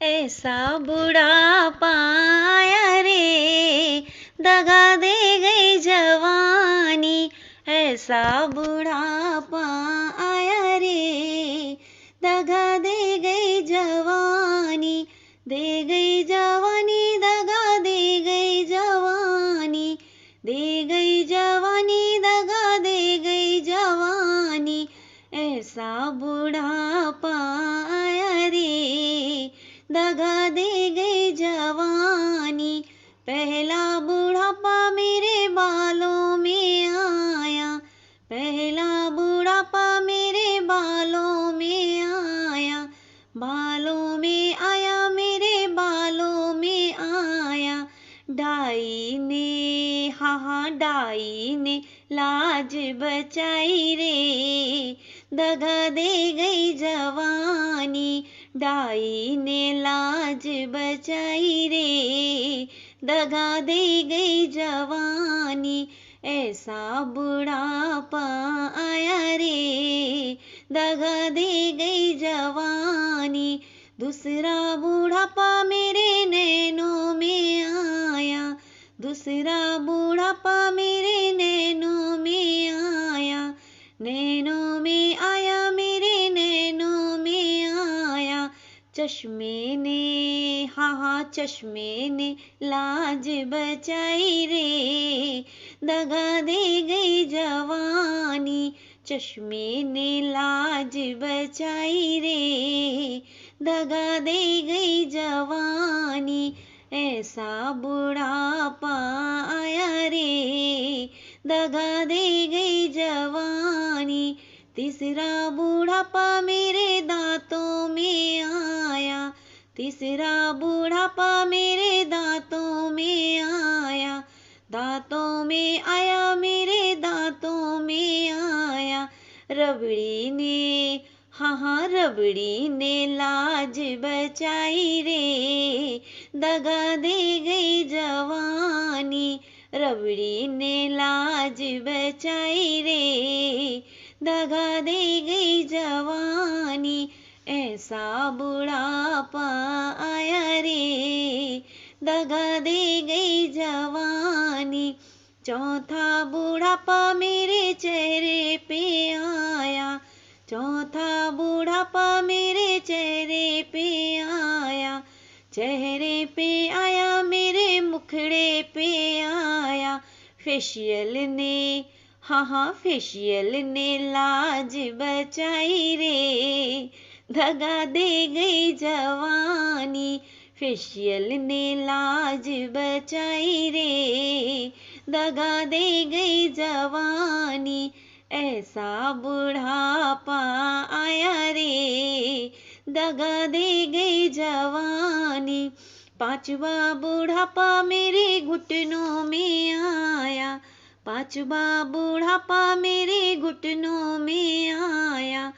ऐसा बुढ़ापा आया रे, दगा दे गई जवानी। ऐसा बुढ़ापा आया रे, दगा दे गई जवानी। दे गई जवानी, दगा दे गई जवानी। दे गई जवानी, दगा दे गई जवानी। ऐसा बुढ़ापा आया रे, दगा दे गई जवानी। पहला बुढ़ापा मेरे बालों में आया, पहला बुढ़ापा मेरे बालों में आया। बालों में आया, मेरे बालों में आया। डाई ने, हाँ डाई ने लाज बचाई रे, दगा दे गई जवानी। डाई ने लाज बचाई रे, दगा दे गई जवानी। ऐसा बुढ़ापा आया रे, दगा दे गई जवानी। दूसरा बुढ़ापा मेरे नैनों में आया, दूसरा बुढ़ापा मेरे नैनों में आया। नैनों में आया, मेरे नैनों में आया। चश्मे ने, हाँ चश्मे ने लाज बचाई रे, दगा दे गई जवानी। चश्मे ने लाज बचाई रे, दगा दे गई जवानी। ऐसा बुढ़ापा आया रे, दगा दे गई जवानी। तीसरा बुढ़ापा मेरे दांतों में आया, तीसरा बुढ़ापा मेरे दांतों में आया। दांतों में आया, मेरे दांतों में आया। रबड़ी ने, हाँ रबड़ी ने लाज बचाई रे, दगा दे गई जवानी। रबड़ी ने लाज बचाई रे, दगा दे गई जवानी। ऐसा बुढ़ापा आया रे, दगा दे गई जवानी। चौथा बुढ़ापा मेरे चेहरे पे आया, चौथा बुढ़ापा मेरे चेहरे पे आया। चेहरे पे आया, मेरे मुखड़े पे आया। फेशियल ने, हाँ फेशियल ने लाज बचाई रे, दगा दे गई जवानी। फेशियल ने लाज बचाई रे, दगा दे गई जवानी। ऐसा बुढ़ापा आया रे, दगा दे गई जवानी। पांचवा बुढ़ापा मेरे घुटनों में आया, पांचवा बुढ़ापा मेरे घुटनों में आया।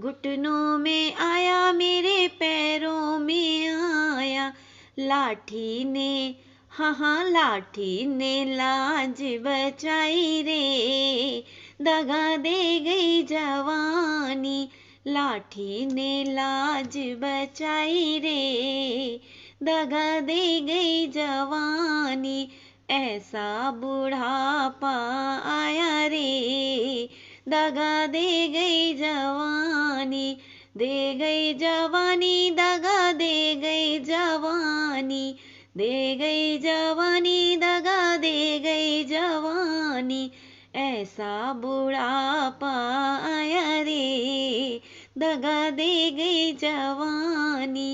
घुटनों में आया, मेरे पैरों में आया। लाठी ने, हाँ लाठी ने लाज बचाई रे, दगा दे गई जवानी। लाठी ने लाज बचाई रे, दगा दे गई जवानी। ऐसा बुढ़ापा आया रे, दगा दे गई जवानी। दे गई जवानी, दगा दे गई जवानी। दे गई जवानी, दगा दे गई जवानी। ऐसा बुढ़ापा आया रे, दगा दे गई जवानी।